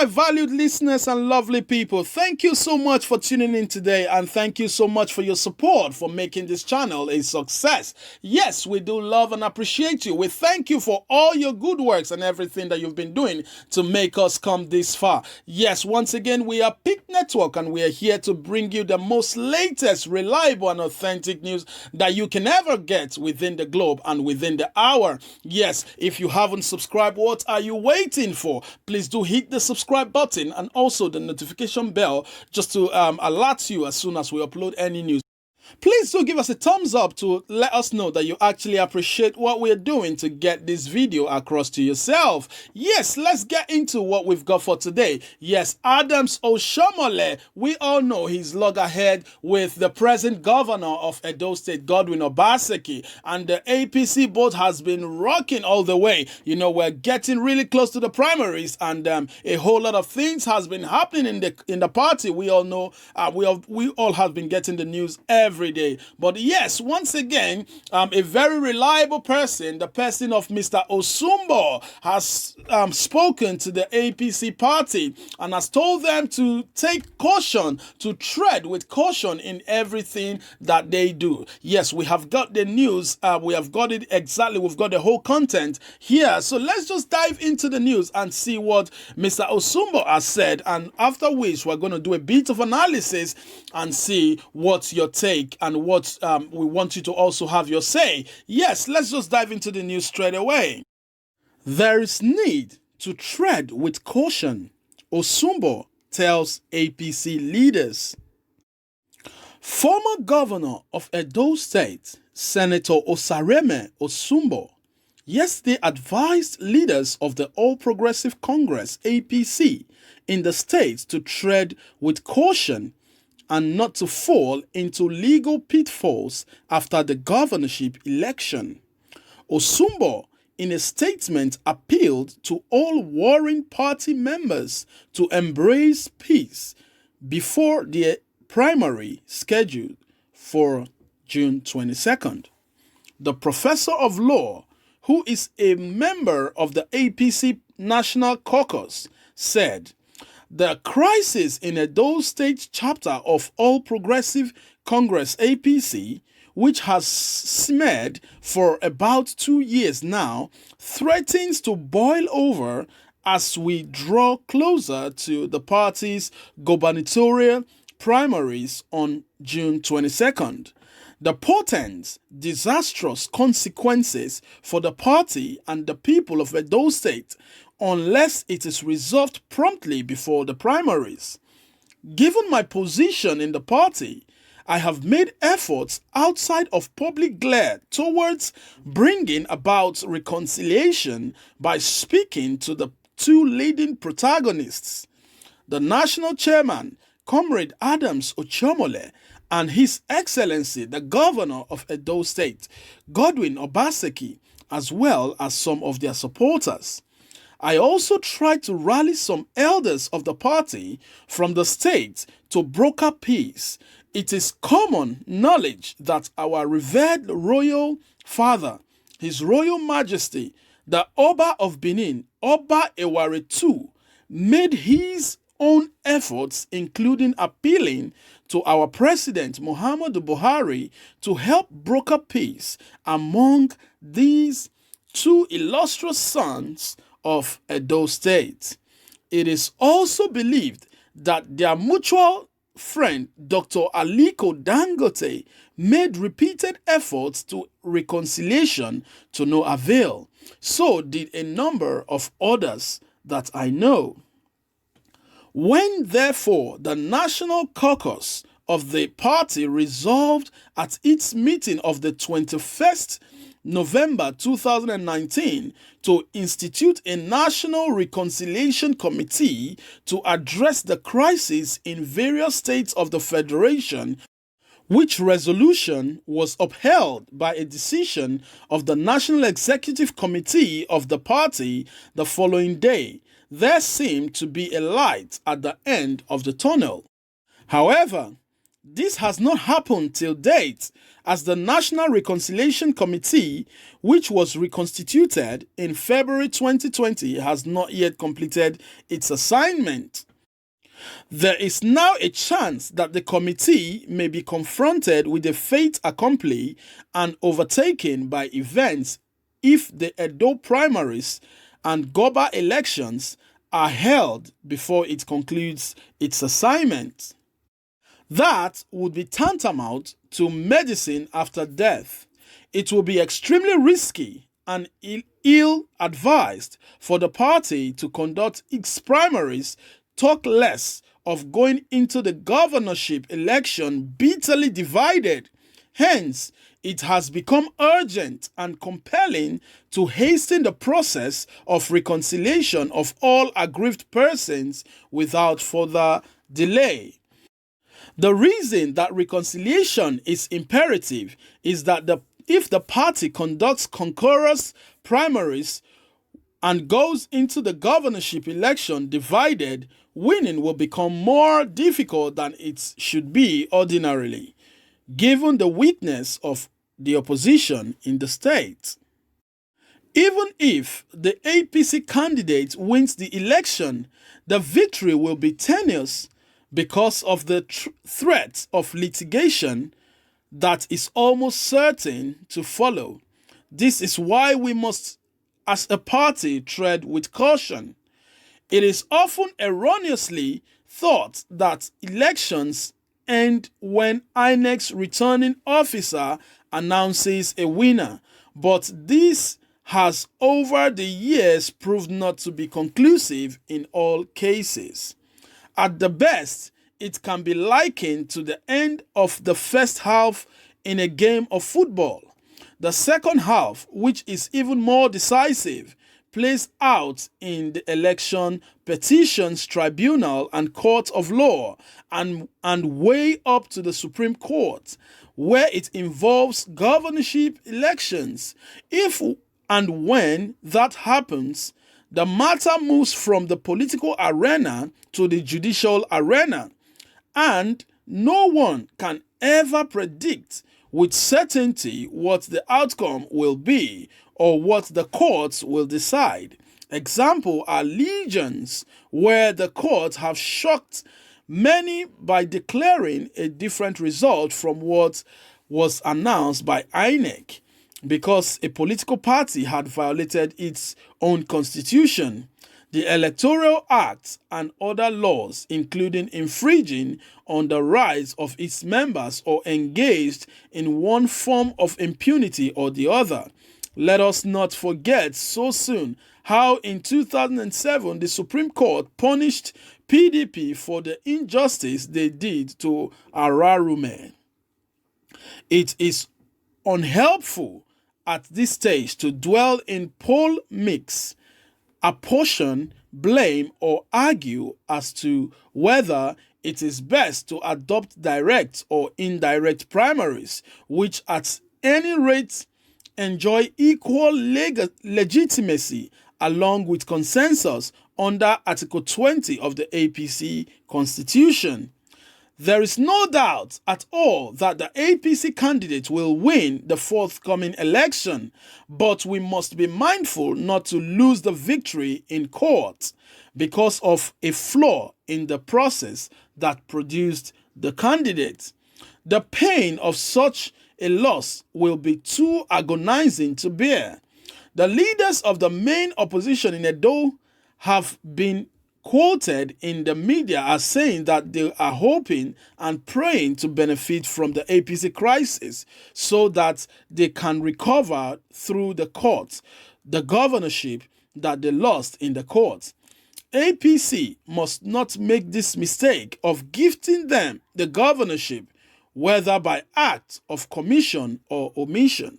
my valued listeners and lovely people, thank you so much for tuning in today, and thank you so much for your support for making this channel a success. Yes, we do love and appreciate you. We thank you for all your good works and everything that you've been doing to make us come this far. Yes, once again, we are Peak Network, and we are here to bring you the most latest, reliable and authentic news that you can ever get within the globe and within the hour. Yes, if you haven't subscribed, what are you waiting for? Please do hit the subscribe button and also the notification bell just to alert you as soon as we upload any news. Please do give us a thumbs up to let us know that you actually appreciate what we're doing to get this video across to yourself. Yes, let's get into what we've got for today. Yes, Adams Oshiomhole, we all know he's loggerhead with the present governor of Edo State, Godwin Obaseki, and the APC boat has been rocking all the way. You know, we're getting really close to the primaries, and a whole lot of things has been happening in the party. We all know, we all have been getting the news every day. But yes, once again, a very reliable person, the person of Mr. Osumbor, has spoken to the APC party and has told them to take caution, to tread with caution in everything that they do. Yes, we have got the news. We have got it exactly. We've got the whole content here. So let's just dive into the news and see what Mr. Osumbor has said. And after which, we're going to do a bit of analysis and see what's your take and what we want you to also have your say. Yes, let's just dive into the news straight away. There is need to tread with caution, Osumbor tells APC leaders. Former governor of Edo State, Senator Osareme Osumbor, yesterday advised leaders of the All Progressive Congress, APC, in the state to tread with caution and not to fall into legal pitfalls after the governorship election. Osumbor, in a statement, appealed to all warring party members to embrace peace before the primary scheduled for June 22nd. The professor of law, who is a member of the APC National Caucus, said, "The crisis in Edo State chapter of All Progressive Congress APC, which has simmered for about 2 years now, threatens to boil over as we draw closer to the party's gubernatorial primaries on June 22nd. The potent, disastrous consequences for the party and the people of Edo State unless it is resolved promptly before the primaries. Given my position in the party, I have made efforts outside of public glare towards bringing about reconciliation by speaking to the two leading protagonists, the national chairman, Comrade Adams Oshiomhole, and His Excellency, the Governor of Edo State, Godwin Obaseki, as well as some of their supporters. I also tried to rally some elders of the party from the state to broker peace. It is common knowledge that our revered royal father, His Royal Majesty, the Oba of Benin, Oba Eware II, made his own efforts, including appealing to our President Muhammadu Buhari to help broker peace among these two illustrious sons of Edo State. It is also believed that their mutual friend Dr. Aliko Dangote made repeated efforts to reconciliation to no avail. So did a number of others that I know. When, therefore, the National Caucus of the party resolved at its meeting of the 21st November 2019 to institute a National Reconciliation Committee to address the crisis in various states of the Federation, which resolution was upheld by a decision of the National Executive Committee of the party the following day, there seemed to be a light at the end of the tunnel. However, This has not happened till date, as the National Reconciliation Committee, which was reconstituted in February 2020, has not yet completed its assignment. There is now a chance that the committee may be confronted with a fait accompli and overtaken by events if the Edo primaries and Goba elections are held before it concludes its assignment. That would be tantamount to medicine after death. It will be extremely risky and ill-advised for the party to conduct its primaries, talk less of going into the governorship election bitterly divided. Hence, it has become urgent and compelling to hasten the process of reconciliation of all aggrieved persons without further delay. The reason that reconciliation is imperative is that if the party conducts concurrent primaries and goes into the governorship election divided, winning will become more difficult than it should be ordinarily, given the weakness of the opposition in the state. Even if the APC candidate wins the election, the victory will be tenuous because of the threat of litigation that is almost certain to follow. This is why we must, as a party, tread with caution. It is often erroneously thought that elections end when INEC's returning officer announces a winner, but this has over the years proved not to be conclusive in all cases. At the best, it can be likened to the end of the first half in a game of football. The second half, which is even more decisive, plays out in the election petitions tribunal and court of law and way up to the Supreme Court, where it involves governorship elections. If and when that happens, the matter moves from the political arena to the judicial arena, and no one can ever predict with certainty what the outcome will be or what the courts will decide. Examples are legions, where the courts have shocked many by declaring a different result from what was announced by INEC, because a political party had violated its own constitution, the Electoral Act, and other laws, including infringing on the rights of its members or engaged in one form of impunity or the other. Let us not forget so soon how in 2007 the Supreme Court punished PDP for the injustice they did to Ararume. It is unhelpful at this stage to dwell in polemics, apportion blame, or argue as to whether it is best to adopt direct or indirect primaries, which at any rate enjoy equal legitimacy along with consensus under Article 20 of the APC Constitution. There is no doubt at all that the APC candidate will win the forthcoming election, but we must be mindful not to lose the victory in court because of a flaw in the process that produced the candidate. The pain of such a loss will be too agonizing to bear. The leaders of the main opposition in Edo have been quoted in the media as saying that they are hoping and praying to benefit from the APC crisis so that they can recover through the courts the governorship that they lost in the courts. APC must not make this mistake of gifting them the governorship, whether by act of commission or omission.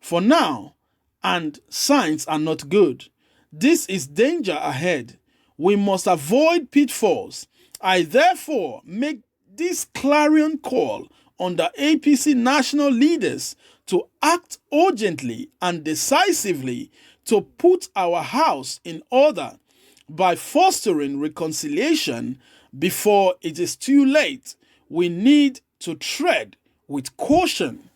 For now, and signs are not good. This is danger ahead. We must avoid pitfalls. I therefore make this clarion call on the APC national leaders to act urgently and decisively to put our house in order by fostering reconciliation before it is too late. We need to tread with caution.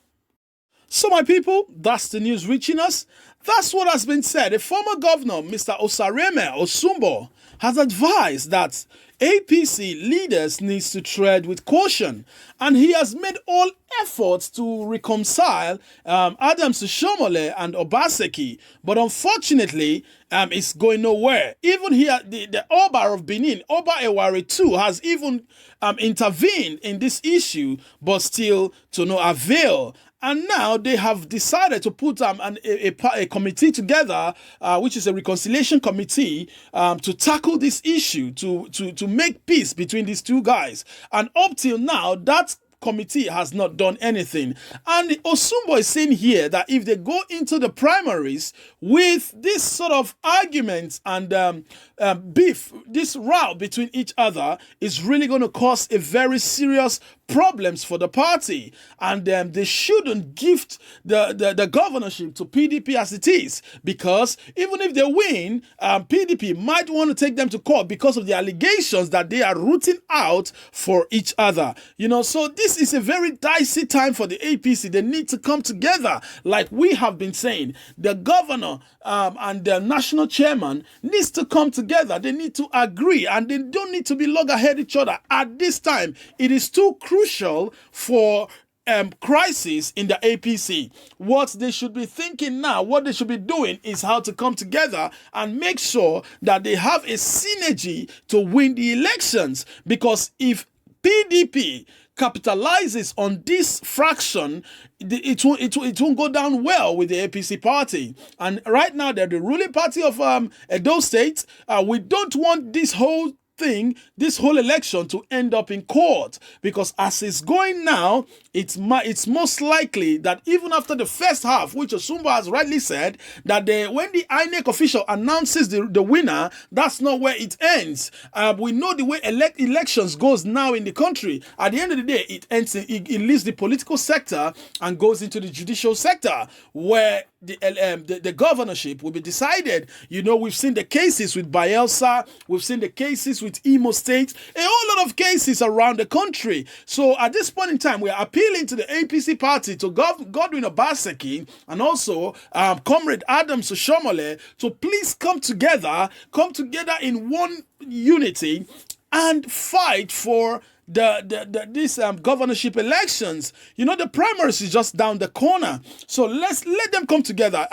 So my people, that's the news reaching us. That's what has been said. The former governor, Mr. Osumbor, has advised that APC leaders need to tread with caution, and he has made all efforts to reconcile Adams Shomole and Obaseki, but unfortunately, it's going nowhere. Even here, the Oba of Benin, Oba Ewari too, has even intervened in this issue, but still to no avail. And now they have decided to put a committee together, which is a reconciliation committee, to tackle this issue, to make peace between these two guys. And up till now, that committee has not done anything. And Osumbor is saying here that if they go into the primaries with this sort of arguments and beef, this row between each other is really going to cause a very serious problems for the party, and they shouldn't gift the governorship to PDP as it is, because even if they win, PDP might want to take them to court because of the allegations that they are rooting out for each other. So this is a very dicey time for the APC. They need to come together, like we have been saying. The governor and the national chairman needs to come together. They need to agree, and they don't need to be loggerhead each other at this time. It is too crucial for crisis in the APC. What they should be thinking now, what they should be doing, is how to come together and make sure that they have a synergy to win the elections. Because if PDP capitalizes on this fraction, it won't go down well with the APC party. And right now, they're the ruling party of Edo State. We don't want this whole election to end up in court, because as it's going now, it's most likely that even after the first half, which Osumbor has rightly said, that when the INEC official announces the winner, that's not where it ends. We know the way elections goes now in the country. At the end of the day, it leaves the political sector and goes into the judicial sector, where the governorship will be decided. We've seen the cases with Bayelsa, we've seen the cases with Imo State, a whole lot of cases around the country. So at this point in time, we are appealing to the APC party, to Godwin Obaseki, and also Comrade Adams Shomole, to please come together in one unity and fight for these governorship elections. The primaries is just down the corner, so let them come together.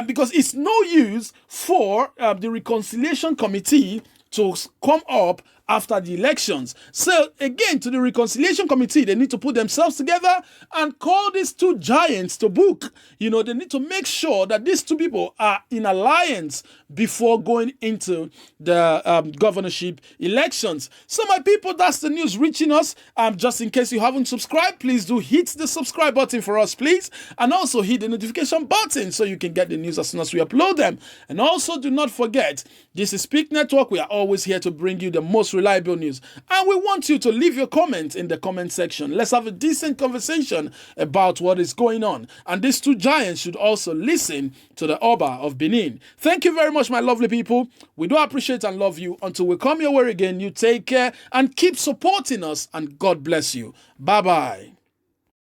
Because it's no use for the reconciliation committee to come up after the elections. So again, to the reconciliation committee, they need to put themselves together and call these two giants to book. They need to make sure that these two people are in alliance before going into the governorship elections. So my people, that's the news reaching us. Just in case you haven't subscribed, please do hit the subscribe button for us, please. And also hit the notification button so you can get the news as soon as we upload them. And also do not forget, this is Speak Network. We are always here to bring you the most reliable news. And we want you to leave your comments in the comment section. Let's have a decent conversation about what is going on. And these two giants should also listen to the Oba of Benin. Thank you very much, my lovely people. We do appreciate and love you. Until we come your way again, you take care and keep supporting us, and God bless you. Bye-bye.